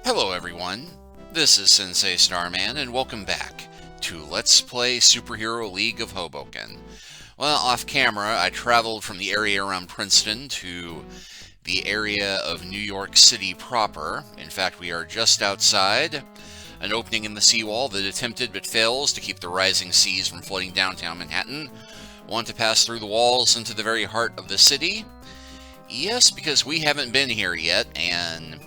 Hello everyone, this is Sensei Starman and welcome back to Let's Play Superhero League of Hoboken. Well, off camera I traveled from the area around Princeton to the area of New York City proper. In fact, we are just outside an opening in the seawall that attempted but fails to keep the rising seas from flooding downtown Manhattan. Want to pass through the walls into the very heart of the city? Yes, because we haven't been here yet, and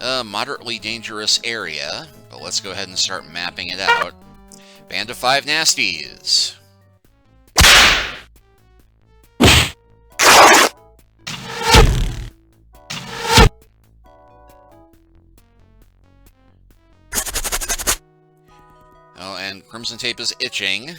a moderately dangerous area, but let's go ahead and start mapping it out. Band of 5 nasties. Oh, and Crimson Tape is itching.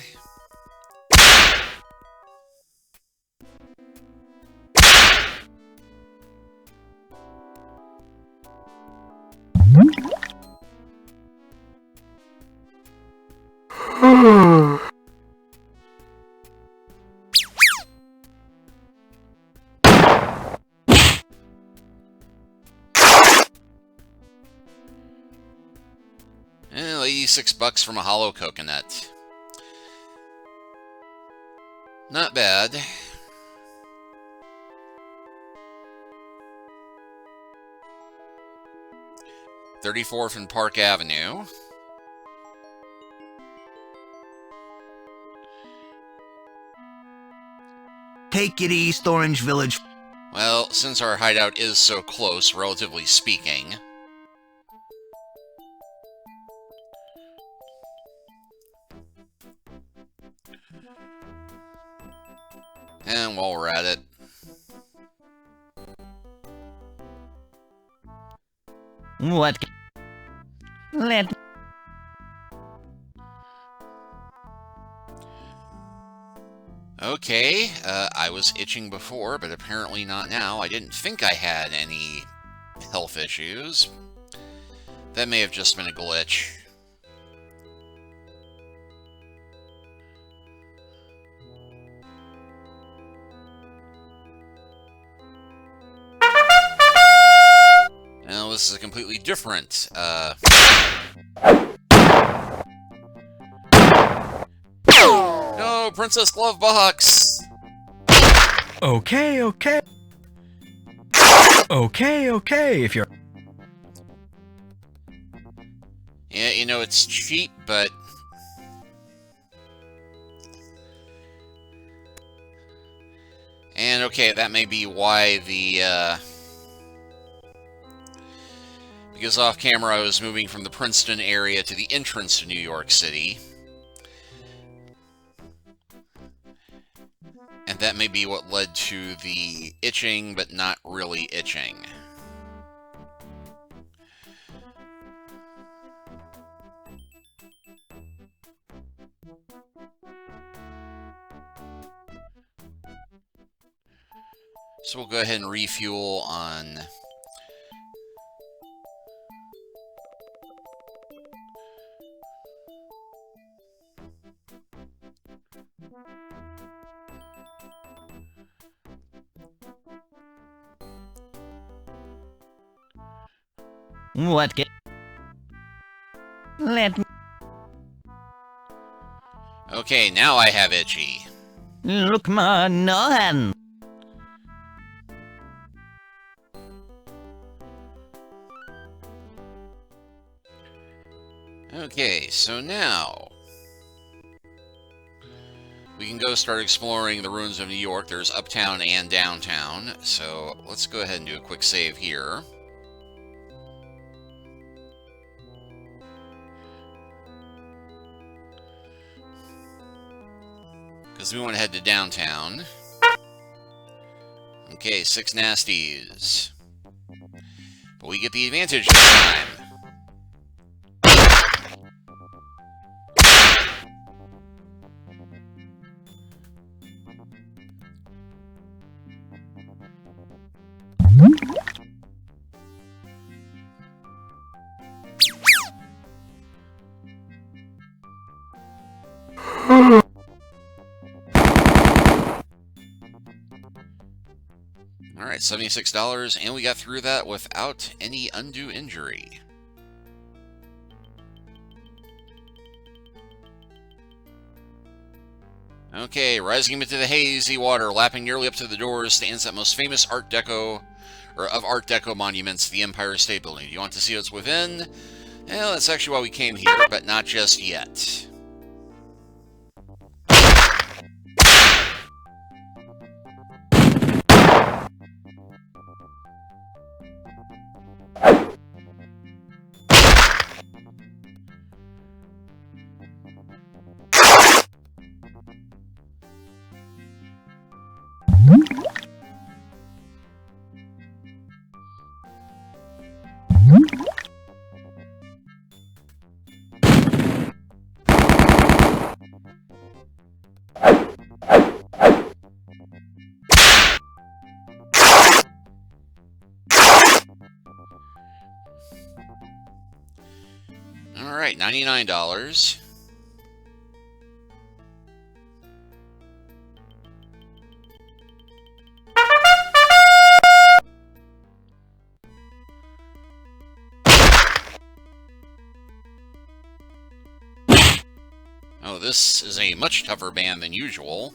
$86 from a hollow coconut. Not bad. $34 from Park Avenue. Take it East Orange Village. Well, since our hideout is so close, relatively speaking. And while we're at it, What? Let. okay, I was itching before, but apparently not now. I didn't think I had any health issues. That may have just been a glitch. Now, this is a completely different, No, Princess Glove Box! Okay, if you're... Yeah, you know, it's cheap, but... And, okay, that may be why the, because off camera I was moving from the Princeton area to the entrance to New York City. And that may be what led to the itching, but not really itching. So we'll go ahead and refuel on... What? Let me... Okay, now I have itchy. Look, ma, no hand. Okay, so now... we can go start exploring the ruins of New York. There's uptown and downtown, so let's go ahead and do a quick save here. Because we want to head to downtown. Okay, 6 nasties. But we get the advantage this time. Alright, $76, and we got through that without any undue injury. Okay, rising into the hazy water, lapping nearly up to the doors, stands that most famous Art Deco, or of Art Deco monuments, the Empire State Building. Do you want to see what's within? Well, that's actually why we came here, but not just yet. Alright, $99. Oh, this is a much tougher band than usual.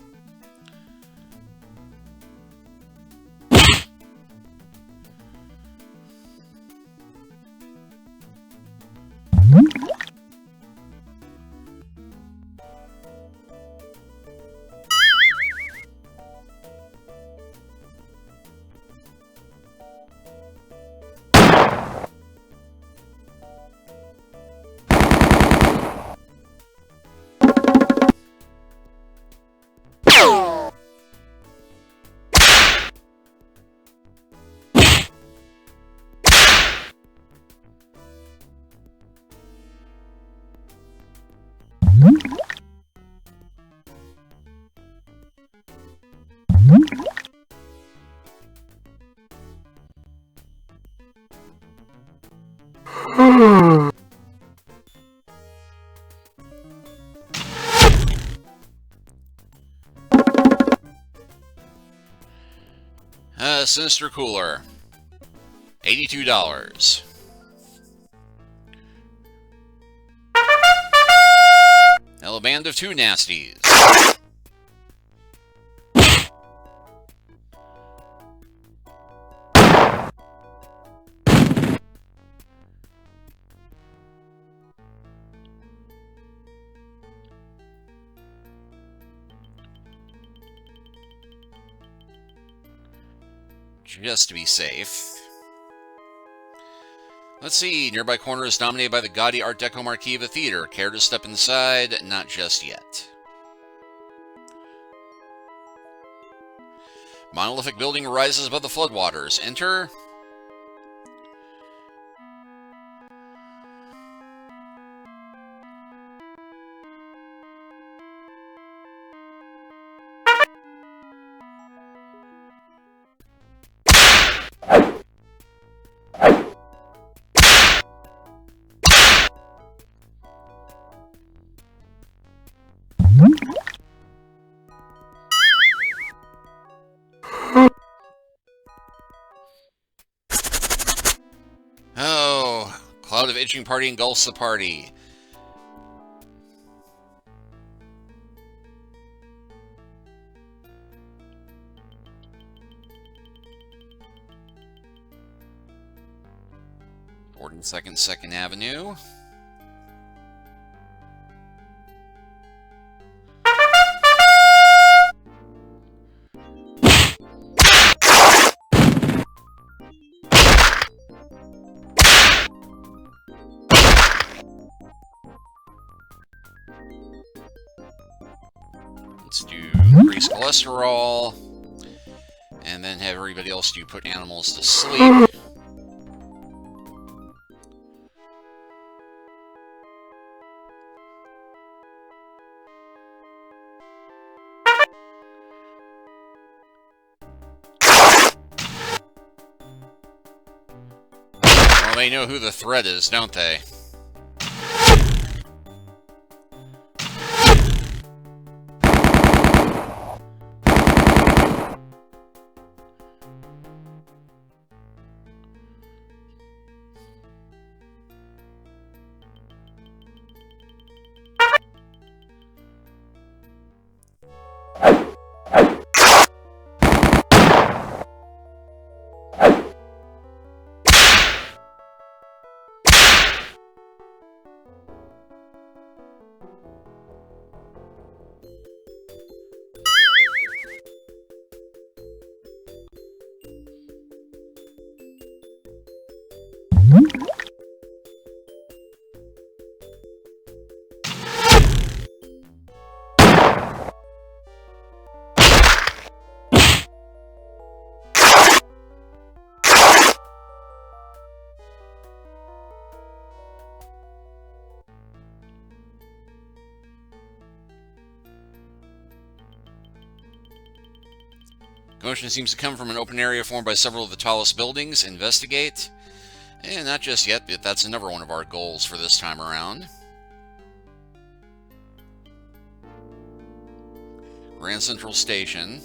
Sinister Cooler. $82. Now a band of two nasties. Just to be safe. Let's see, nearby corner is dominated by the gaudy Art Deco marquee of a theater. Care to step inside? Not just yet. Monolithic building rises above the floodwaters. Enter. Oh, cloud of itching party engulfs the party. Second Avenue. Let's do increase cholesterol, and then have everybody else do put animals to sleep. Well, they know who the threat is, don't they? Commotion seems to come from an open area formed by several of the tallest buildings. Investigate. And not just yet, but that's another one of our goals for this time around. Grand Central Station.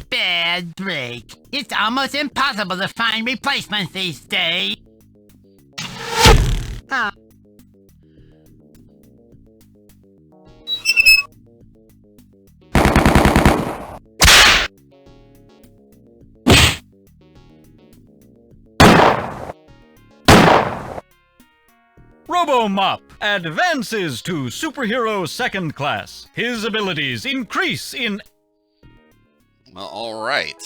Bad break. It's almost impossible to find replacements these days. Robo-Mop advances to Superhero Second Class. His abilities increase in... Well, alright.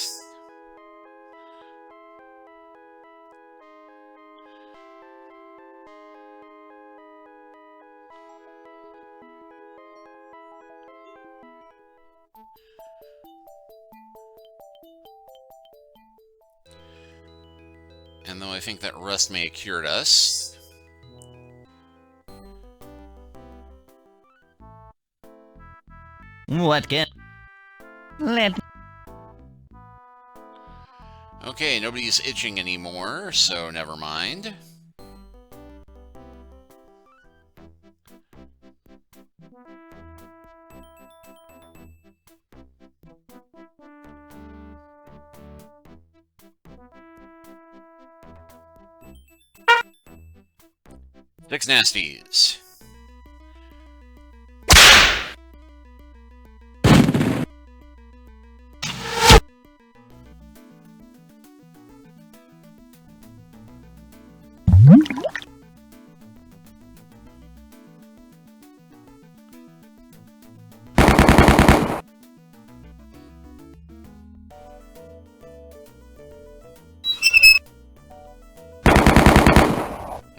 And though I think that rest may have cured us... What can... Let... Okay, nobody's itching anymore, so never mind. Six nasties.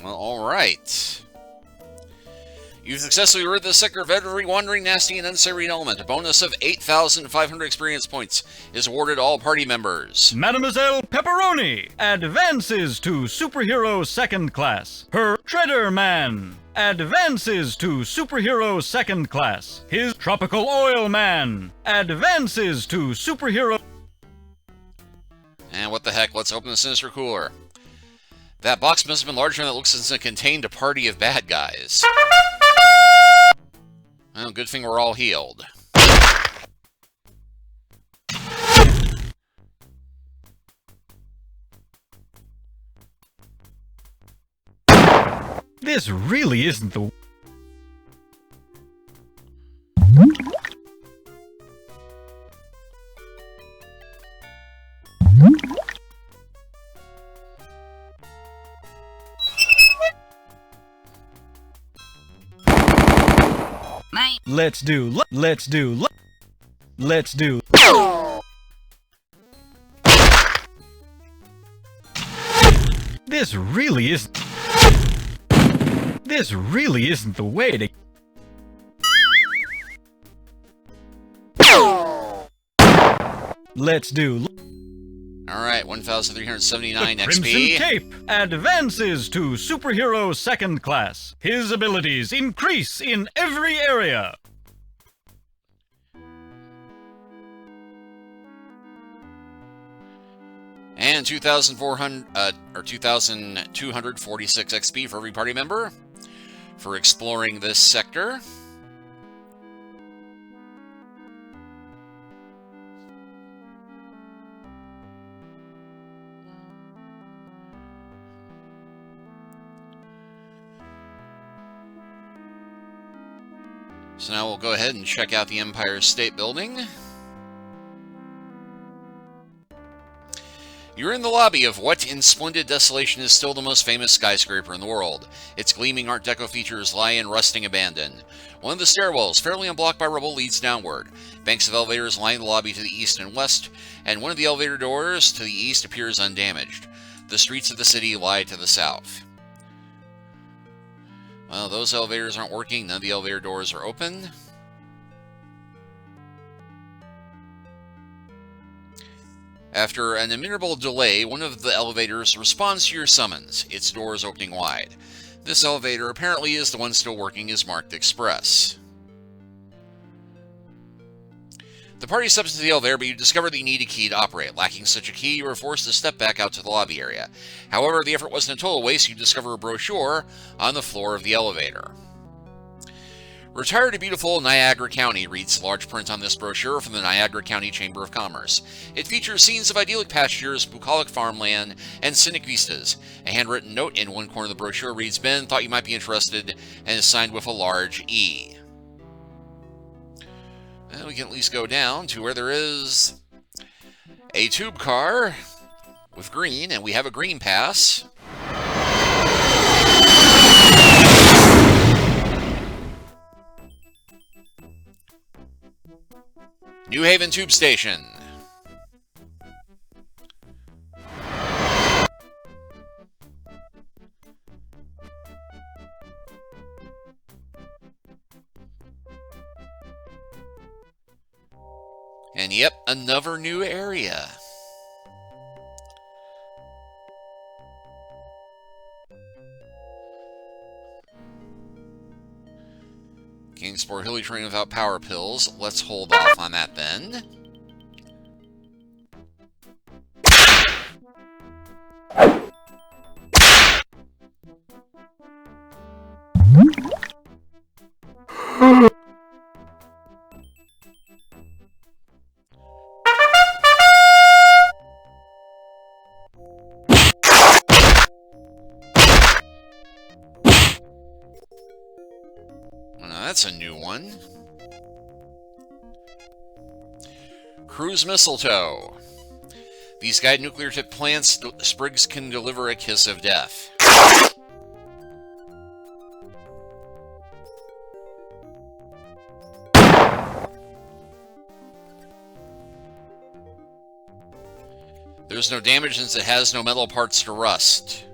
Well, alright. You've successfully rid the sector of every wandering, nasty, and unsavory element. A bonus of 8,500 experience points is awarded to all party members. Mademoiselle Pepperoni advances to Superhero Second Class. Her Shredder Man advances to Superhero Second Class. His Tropical Oil Man advances to Superhero... And what the heck, let's open the Sinister Cooler. That box must have been larger than it looks since it contained a party of bad guys. Well, good thing we're all healed. This really isn't the... Let's do... This really isn't... This really isn't the way to... Let's do... Alright, 1,379 The Crimson XP. Cape advances to Superhero Second Class. His abilities increase in every area. And 2,246 XP for every party member for exploring this sector. So now we'll go ahead and check out the Empire State Building. You're in the lobby of what in splendid desolation is still the most famous skyscraper in the world. Its gleaming Art Deco features lie in rusting abandon. One of the stairwells, fairly unblocked by rubble, leads downward. Banks of elevators line the lobby to the east and west, and one of the elevator doors to the east appears undamaged. The streets of the city lie to the south. Well, those elevators aren't working. None of the elevator doors are open. After an immeasurable delay, one of the elevators responds to your summons, its doors opening wide. This elevator apparently is the one still working as marked Express. The party steps into the elevator, but you discover that you need a key to operate. Lacking such a key, you are forced to step back out to the lobby area. However, the effort wasn't a total waste. You discover a brochure on the floor of the elevator. Retired to beautiful Niagara County, reads large print on this brochure from the Niagara County Chamber of Commerce. It features scenes of idyllic pastures, bucolic farmland, and scenic vistas. A handwritten note in one corner of the brochure reads, "Ben, thought you might be interested," and is signed with a large E. And we can at least go down to where there is a tube car with green, and we have a green pass. New Haven Tube Station. And yep, another new area. Kingsport Hilly train without power pills. Let's hold off on that then. That's a new one. Cruise Mistletoe. These guide nuclear-tipped plants, sprigs can deliver a kiss of death. There's no damage since it has no metal parts to rust.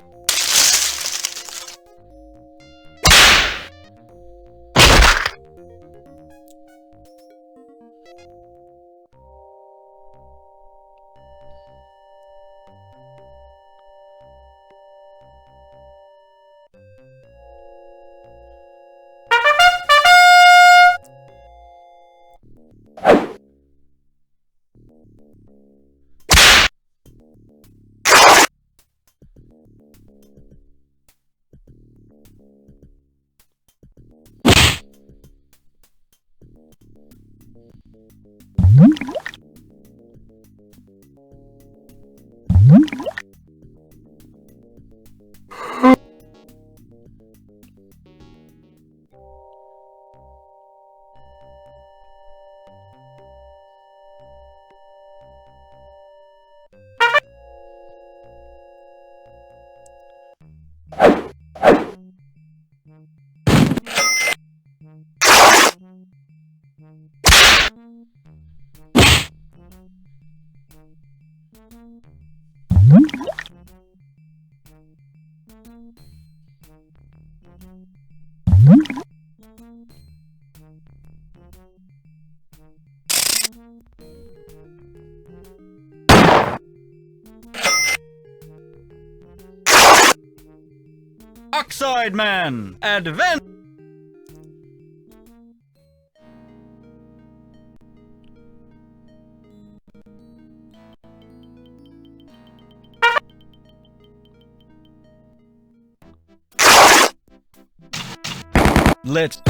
Oxide Man, advance! Let's...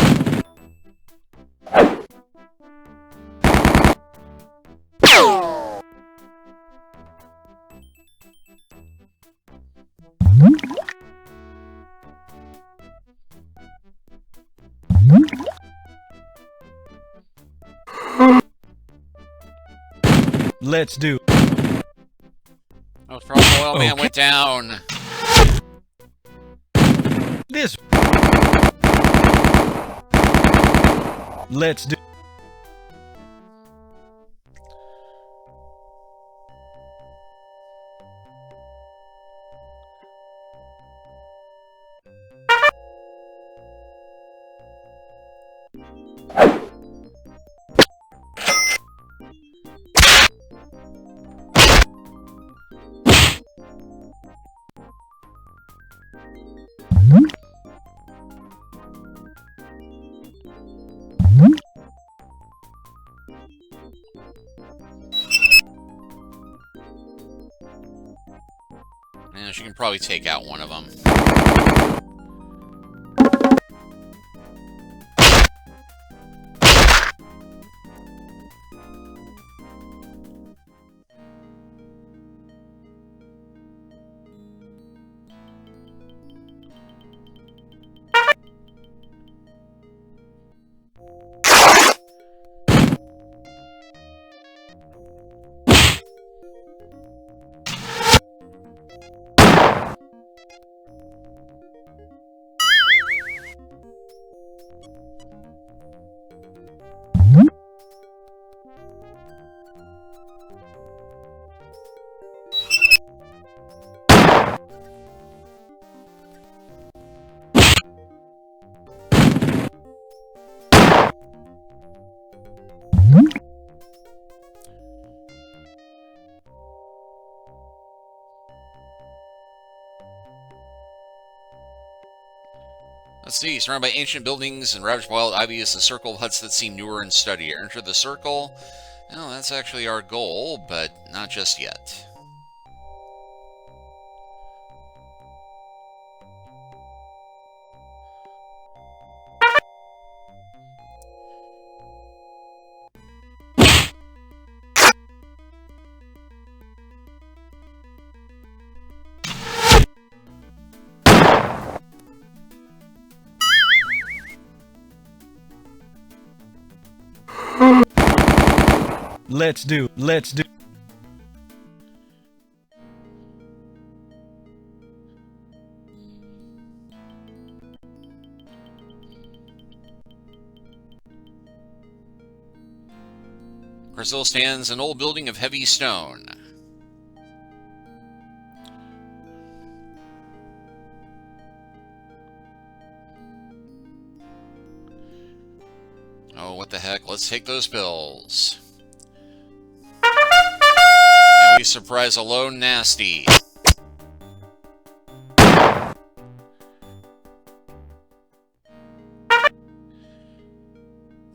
Let's do. Oh, oil man went down. This. Let's do. Yeah, she can probably take out one of them. Let's see, surrounded by ancient buildings and ravaged by wild ivy is the circle of huts that seem newer and sturdier. Enter the circle. Well, that's actually our goal, but not just yet. Let's do. Brazil stands an old building of heavy stone. Oh, what the heck? Let's take those pills. And we surprise a lone nasty.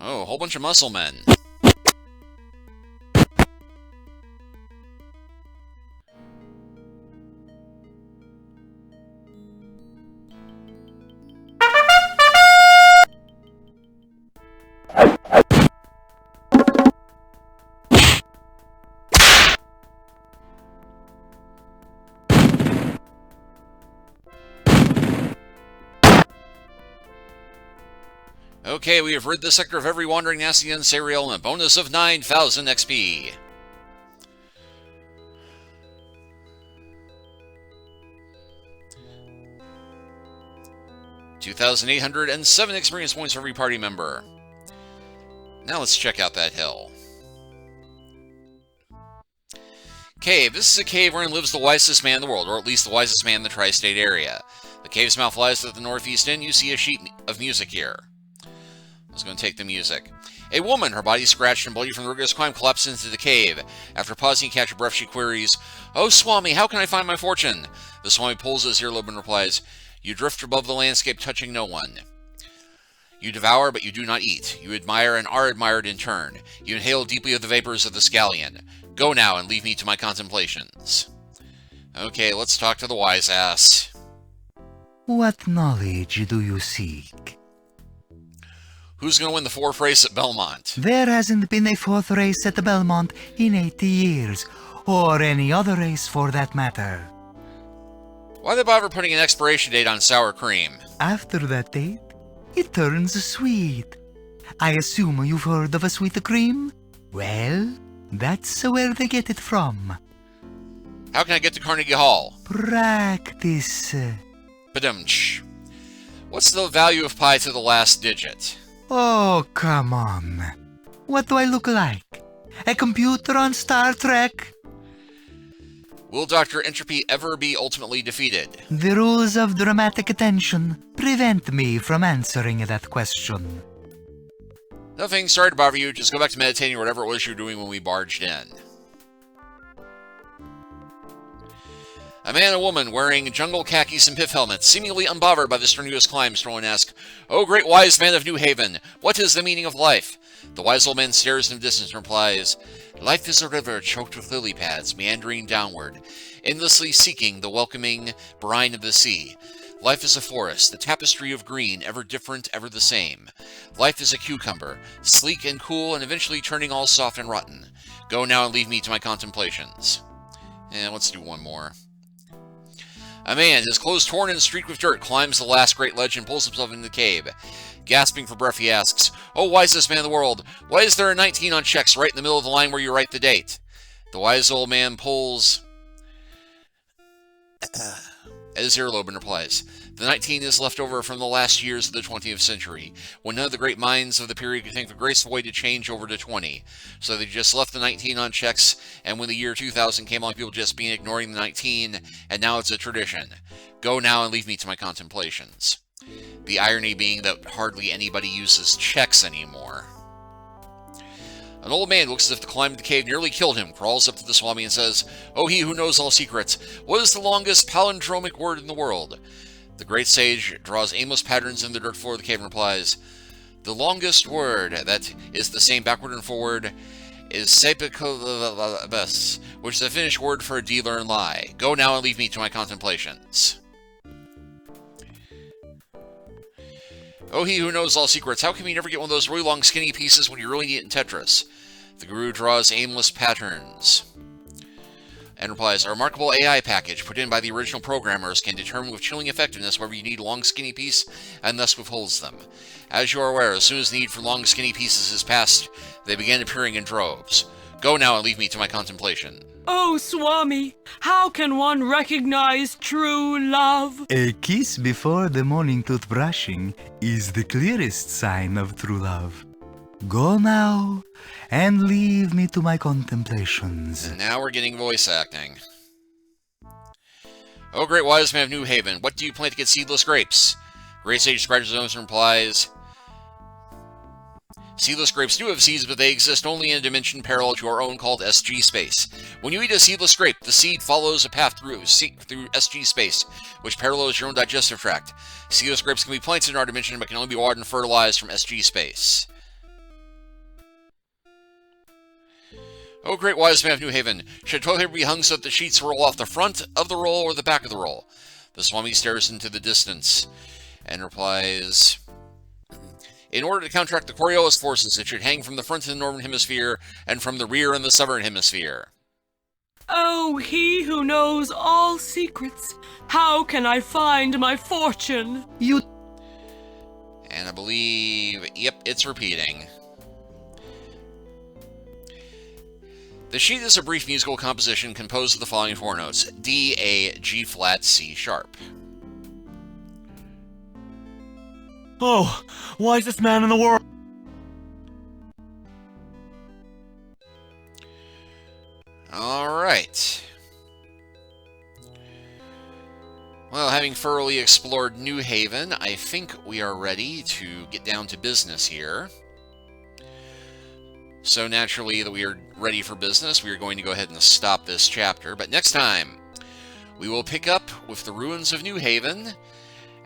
Oh, a whole bunch of muscle men. Okay, we have rid the sector of every wandering nasty and cereal and a bonus of 9,000 XP. $2,807 experience points for every party member. Now let's check out that hill. Cave. This is a cave wherein lives the wisest man in the world, or at least the wisest man in the tri-state area. The cave's mouth lies at the northeast end. You see a sheet of music here. I was going to take the music. A woman, her body scratched and bloody from the rigorous climb, collapsed into the cave. After pausing to catch her breath, she queries, "Oh, Swami, how can I find my fortune?" The Swami pulls his earlobe and replies, "You drift above the landscape, touching no one. You devour, but you do not eat. You admire and are admired in turn. You inhale deeply of the vapors of the scallion. Go now and leave me to my contemplations." Okay, let's talk to the wise ass. What knowledge do you seek? Who's going to win the fourth race at Belmont? There hasn't been a fourth race at the Belmont in 80 years, or any other race for that matter. Why they bother putting an expiration date on sour cream? After that date, it turns sweet. I assume you've heard of a sweet cream? Well, that's where they get it from. How can I get to Carnegie Hall? Practice. Badumch. What's the value of pi to the last digit? Oh, come on. What do I look like? A computer on Star Trek? Will Dr. Entropy ever be ultimately defeated? The rules of dramatic attention prevent me from answering that question. Nothing, sorry to bother you, just go back to meditating or whatever it was you were doing when we barged in. A man and a woman wearing jungle khakis and pith helmets, seemingly unbothered by the strenuous climb, stroll and ask, "O great wise man of New Haven, what is the meaning of life?" The wise old man stares in the distance and replies, "Life is a river choked with lily pads, meandering downward, endlessly seeking the welcoming brine of the sea. Life is a forest, the tapestry of green, ever different, ever the same. Life is a cucumber, sleek and cool, and eventually turning all soft and rotten. Go now and leave me to my contemplations." Let's do one more. A man, his clothes torn and streaked with dirt, climbs the last great ledge and pulls himself into the cave. Gasping for breath, he asks, "Oh, wisest man in the world, why is there a 19 on checks right in the middle of the line where you write the date?" The wise old man pulls at his earlobe and replies, "The 19 is left over from the last years of the 20th century, when none of the great minds of the period could think of a graceful way to change over to 20. So they just left the 19 on checks, and when the year 2000 came along, people just being ignoring the 19, and now it's a tradition. Go now and leave me to my contemplations." The irony being that hardly anybody uses checks anymore. An old man looks as if the climb of the cave nearly killed him, crawls up to the Swami and says, "Oh, he who knows all secrets, what is the longest palindromic word in the world?" The great sage draws aimless patterns in the dirt floor of the cave and replies, "The longest word that is the same backward and forward is sepikobes, which is the Finnish word for a dealer in lie. Go now and leave me to my contemplations." "Oh, he who knows all secrets, how come you never get one of those really long skinny pieces when you really need it in Tetris?" The guru draws aimless patterns and replies, "A remarkable AI package put in by the original programmers can determine with chilling effectiveness whether you need a long skinny piece and thus withholds them. As you are aware, as soon as the need for long skinny pieces is past, they begin appearing in droves. Go now and leave me to my contemplation." Oh, Swami, how can one recognize true love? A kiss before the morning toothbrushing is the clearest sign of true love. Go now and leave me to my contemplations. And now we're getting voice acting. "Oh, great wise man of New Haven, what do you plant to get seedless grapes?" Great sage scratches his nose and replies, "Seedless grapes do have seeds, but they exist only in a dimension parallel to our own called SG space. When you eat a seedless grape, the seed follows a path through SG space, which parallels your own digestive tract. Seedless grapes can be planted in our dimension, but can only be watered and fertilized from SG space." "Oh, great wise man of New Haven, should toilet paper be hung so that the sheets roll off the front of the roll or the back of the roll?" The Swami stares into the distance and replies, "In order to counteract the Coriolis forces, it should hang from the front in the northern hemisphere and from the rear in the southern hemisphere." Oh, he who knows all secrets, how can I find my fortune? And I believe, yep, it's repeating. The sheet is a brief musical composition composed of the following four notes: D, A, G flat, C sharp. Oh, wisest man in the world. Alright. Well, having thoroughly explored New Haven, I think we are ready to get down to business here. So naturally that we are ready for business, we are going to go ahead and stop this chapter. But next time, we will pick up with the ruins of New Haven.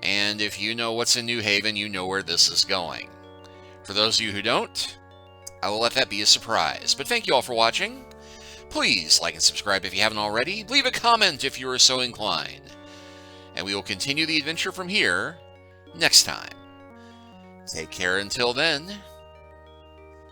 And if you know what's in New Haven, you know where this is going. For those of you who don't, I will let that be a surprise. But thank you all for watching. Please like and subscribe if you haven't already. Leave a comment if you are so inclined. And we will continue the adventure from here next time. Take care until then.